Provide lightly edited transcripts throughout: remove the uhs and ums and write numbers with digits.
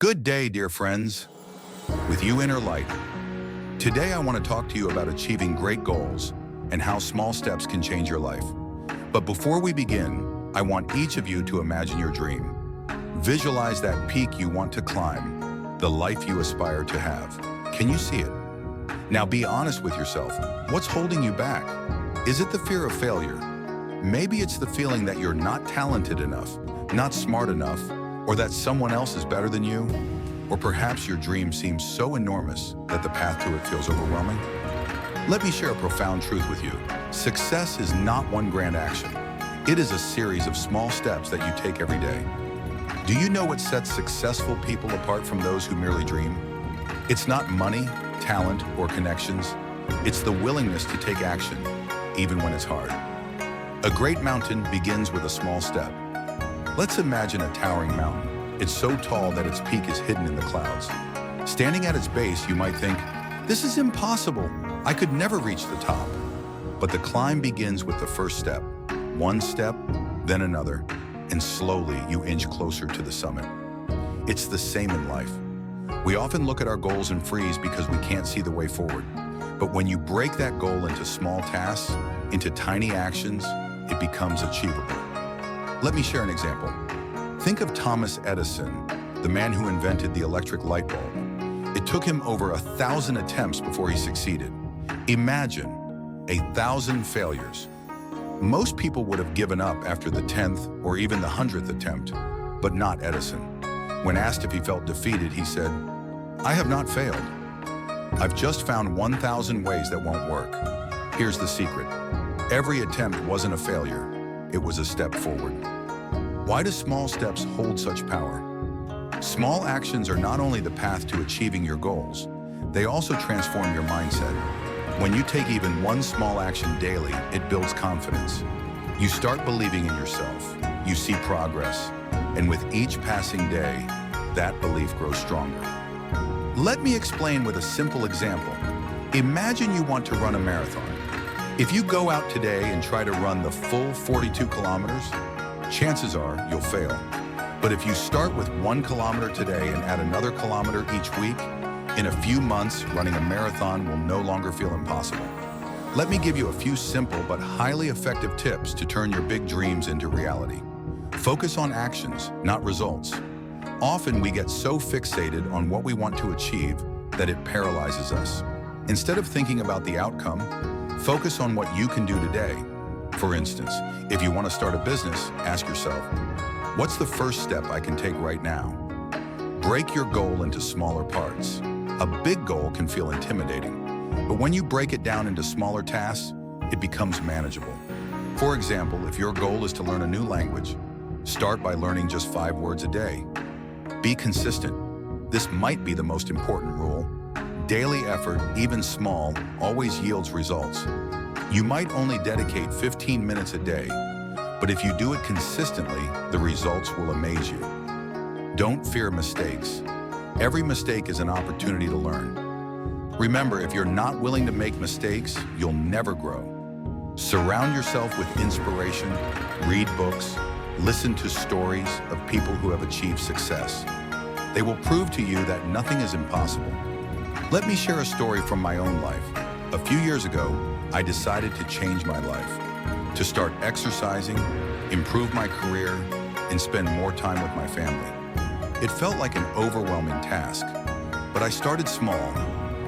Good day, dear friends. With you, Inner Light. Today, I want to talk to you about achieving great goals and how small steps can change your life. But before we begin, I want each of you to imagine your dream. Visualize that peak you want to climb, the life you aspire to have. Can you see it? Now be honest with yourself. What's holding you back? Is it the fear of failure? Maybe it's the feeling that you're not talented enough, not smart enough, or that someone else is better than you? Or perhaps your dream seems so enormous that the path to it feels overwhelming? Let me share a profound truth with you. Success is not one grand action. It is a series of small steps that you take every day. Do you know what sets successful people apart from those who merely dream? It's not money, talent, or connections. It's the willingness to take action, even when it's hard. A great mountain begins with a small step. Let's imagine a towering mountain. It's so tall that its peak is hidden in the clouds. Standing at its base, you might think, "This is impossible. I could never reach the top." But the climb begins with the first step. One step, then another, and slowly you inch closer to the summit. It's the same in life. We often look at our goals and freeze because we can't see the way forward. But when you break that goal into small tasks, into tiny actions, it becomes achievable. Let me share an example. Think of Thomas Edison, the man who invented the electric light bulb. It took him over 1,000 attempts before he succeeded. Imagine 1,000 failures. Most people would have given up after the 10th or even the 100th attempt, but not Edison. When asked if he felt defeated, he said, "I have not failed. I've just found 1,000 ways that won't work." Here's the secret. Every attempt wasn't a failure. It was a step forward. Why do small steps hold such power? Small actions are not only the path to achieving your goals, they also transform your mindset. When you take even one small action daily, it builds confidence. You start believing in yourself. You see progress. And with each passing day, that belief grows stronger. Let me explain with a simple example. Imagine you want to run a marathon. If you go out today and try to run the full 42 kilometers, chances are you'll fail. But if you start with 1 kilometer today and add another kilometer each week, in a few months, running a marathon will no longer feel impossible. Let me give you a few simple but highly effective tips to turn your big dreams into reality. Focus on actions, not results. Often we get so fixated on what we want to achieve that it paralyzes us. Instead of thinking about the outcome, focus on what you can do today. For instance, if you want to start a business, ask yourself, what's the first step I can take right now? Break your goal into smaller parts. A big goal can feel intimidating, but when you break it down into smaller tasks, it becomes manageable. For example, if your goal is to learn a new language, start by learning just 5 words a day. Be consistent. This might be the most important rule. Daily effort, even small, always yields results. You might only dedicate 15 minutes a day, but if you do it consistently, the results will amaze you. Don't fear mistakes. Every mistake is an opportunity to learn. Remember, if you're not willing to make mistakes, you'll never grow. Surround yourself with inspiration, read books, listen to stories of people who have achieved success. They will prove to you that nothing is impossible. Let me share a story from my own life. A few years ago, I decided to change my life, to start exercising, improve my career, and spend more time with my family. It felt like an overwhelming task, but I started small.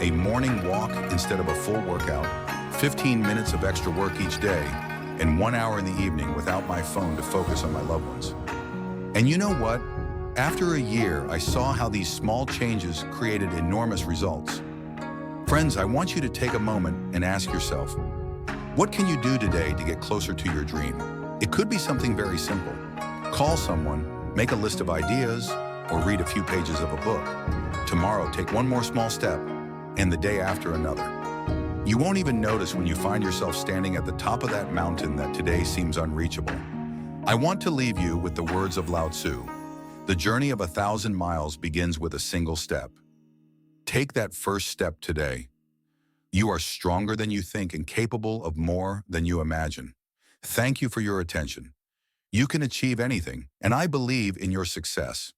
A morning walk instead of a full workout, 15 minutes of extra work each day, and 1 hour in the evening without my phone to focus on my loved ones. And you know what? After a year, I saw how these small changes created enormous results. Friends, I want you to take a moment and ask yourself, what can you do today to get closer to your dream? It could be something very simple. Call someone, make a list of ideas, or read a few pages of a book. Tomorrow, take one more small step, and the day after another. You won't even notice when you find yourself standing at the top of that mountain that today seems unreachable. I want to leave you with the words of Lao Tzu. The journey of 1,000 miles begins with a single step. Take that first step today. You are stronger than you think and capable of more than you imagine. Thank you for your attention. You can achieve anything, and I believe in your success.